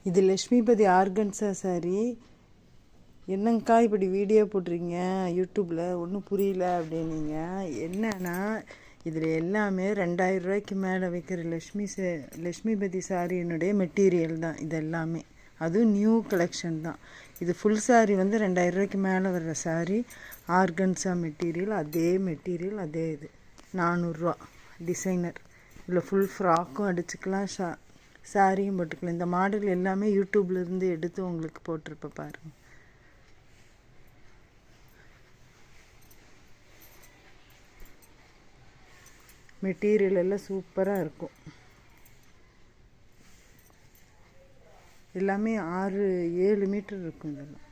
இது Lakshmipathi organza sorry. என்னங்கக்கா இப்படி video போடுறீங்க யூடியூப்பில், ஒன்றும் புரியல அப்படின்னீங்க. என்னன்னா இதில் எல்லாமே 2000 ரூபாய்க்கு மேலே வைக்கிற லக்ஷ்மிபதி சாரியினுடைய மெட்டீரியல் தான் இது எல்லாமே. அதுவும் நியூ கலெக்ஷன் தான். இது ஃபுல் சாரி வந்து 2000 ரூபாய்க்கு மேலே வர்ற சாரி. ஆர்கன்ஸா மெட்டீரியல், அதே மெட்டீரியல், அதே இது 400 ரூபா டிசைனர். இதில் ஃபுல் ஃப்ராக்கும் அடிச்சுக்கலாம், சாரியும் போட்டுக்கலாம். இந்த மாடல் எல்லாமே யூடியூப்லேருந்து எடுத்து உங்களுக்கு போட்டிருப்ப பாருங்கள். மெட்டீரியல் எல்லாம் சூப்பராக இருக்கும். எல்லாமே 6-7 மீட்டர் இருக்கும். இதெல்லாம்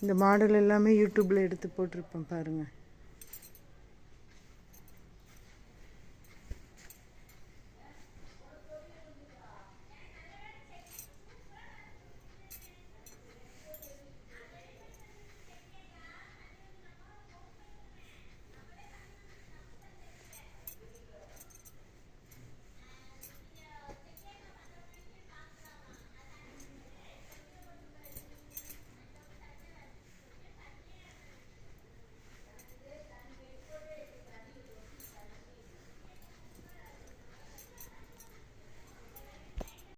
இந்த மாடல் எல்லாமே யூடியூப்பில் எடுத்து போட்டிருப்பேன் பாருங்கள்.